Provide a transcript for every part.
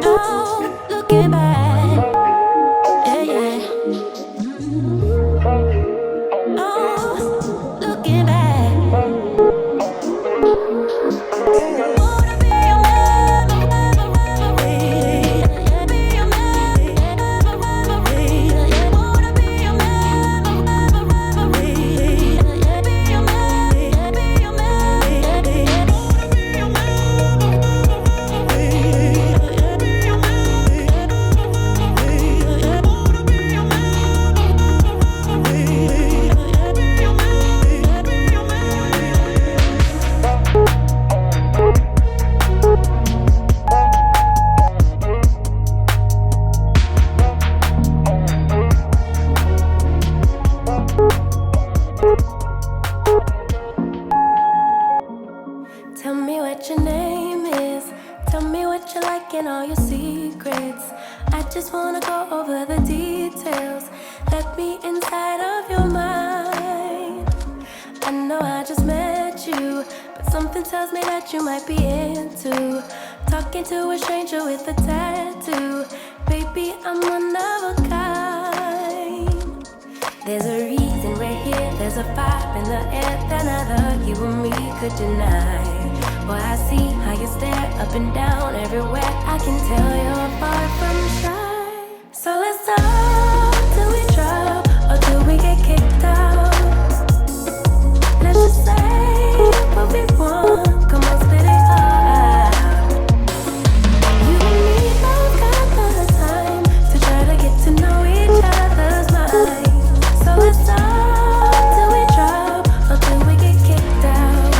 Oh, looking back, yeah, yeah. Oh, looking back. Wanna be your memory, be your memory, wanna be your memory, be your memory, be your memory, wanna be your Tell me what your name is. Tell me what you like and all your secrets. I just wanna go over the details. Let me inside of your mind. I know I just met you, but something tells me that you might be into talking to a stranger with a tattoo. Baby, I'm one of a kind. There's a reason we're here. There's a vibe in the air that neither you or me could deny. Boy, I see how you stare up and down everywhere. I can tell you're far from shy. So let's talk till we drop or till we get kicked out. Let's just say what we want. Come on, spit it out. You and me both got the time to try to get to know each other's minds. So let's talk till we drop or till we get kicked out.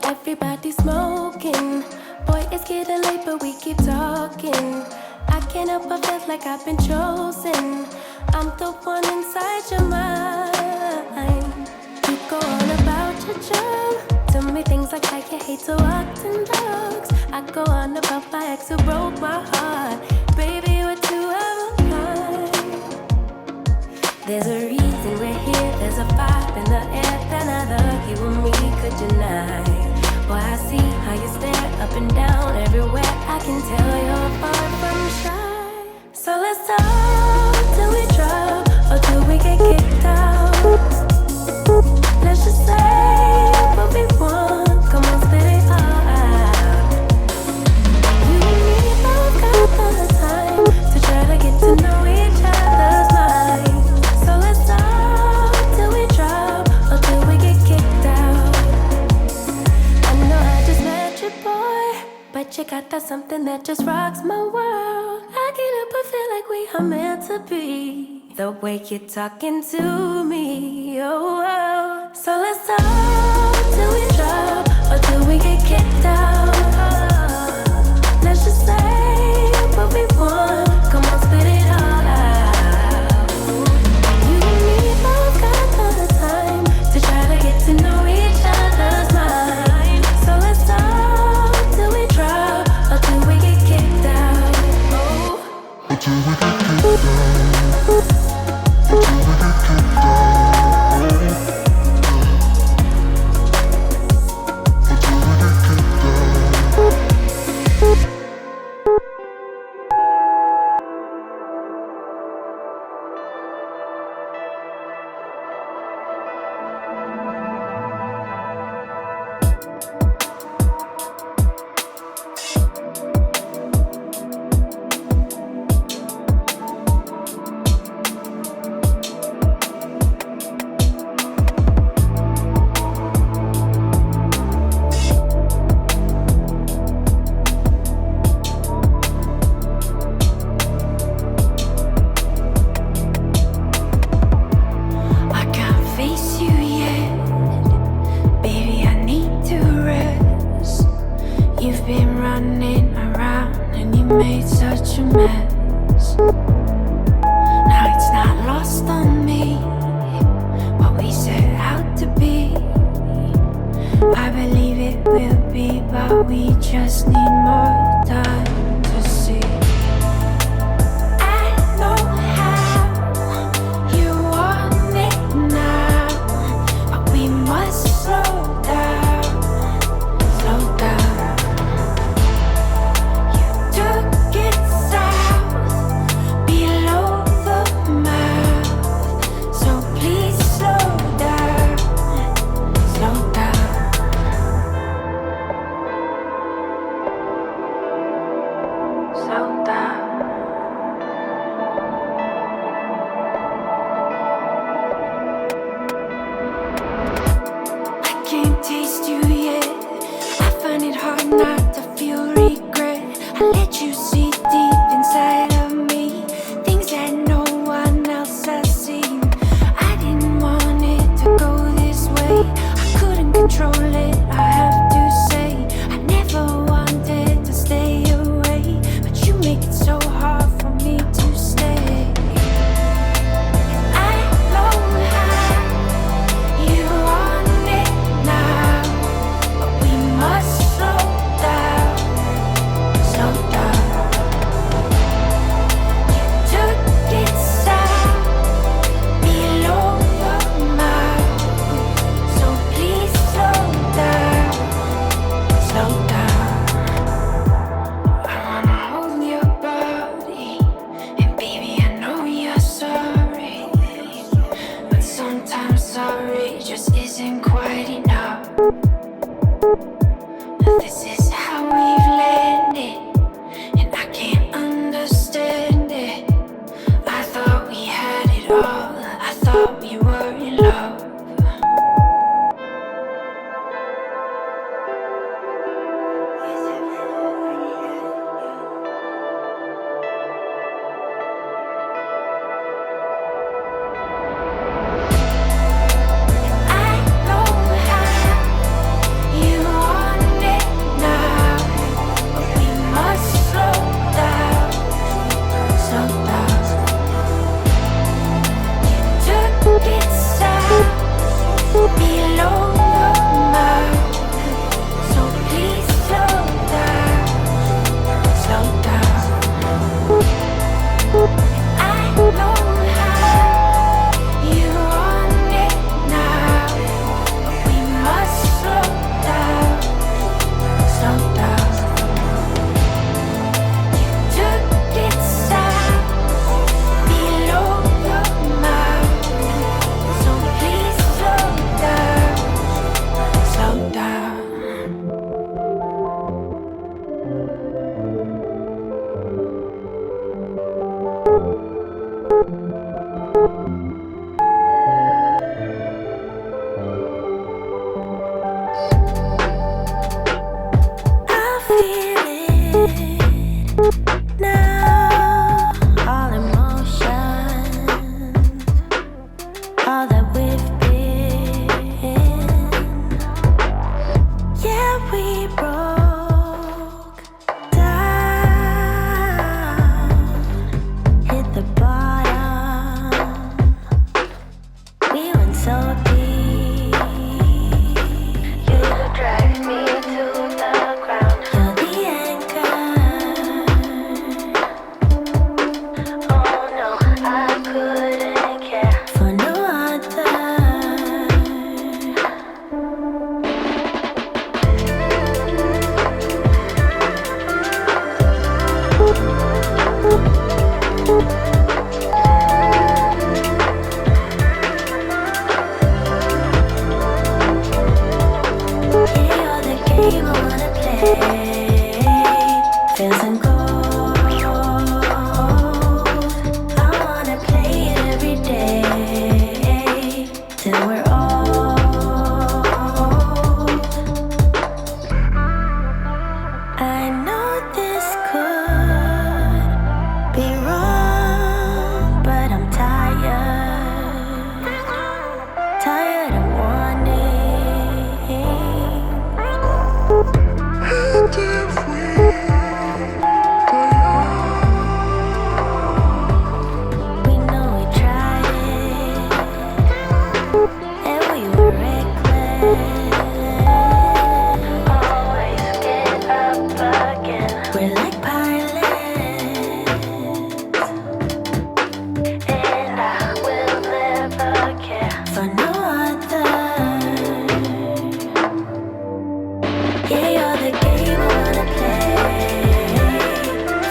Everybody's smoking. Boy, it's getting late, but we keep talking. I can't help but feel like I've been chosen. I'm the one inside your mind. You go on about your job. Tell me things like how you hate to walk and dogs. I go on about my ex who broke my heart. Baby, we're too out of line. There's a reason we're here, there's a vibe in the air that neither you or me could deny. Boy, I see how you stare up and down everywhere. I can tell you're far from shy. So let's talk till we drop or till we get kicked out. Let's just say what we want, come on, spit it all out. You and me both got the time to try to get to know each other's mind. So let's talk till we drop or till we get kicked out. I know I just met you, boy, but you got that something that just rocks my world. I can't help but feel like we are meant to be. The way you're talking to me, oh, oh. So let's talk till we drop or till we get kicked out. Let's just say what we want, come on, spit it all out. You and me both got the time to try to get to know each other's mind. So let's talk till we drop or till we get kicked out. Oh. Until we get kicked out. Until we get kicked out. Until we get kicked out.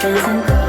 doesn't go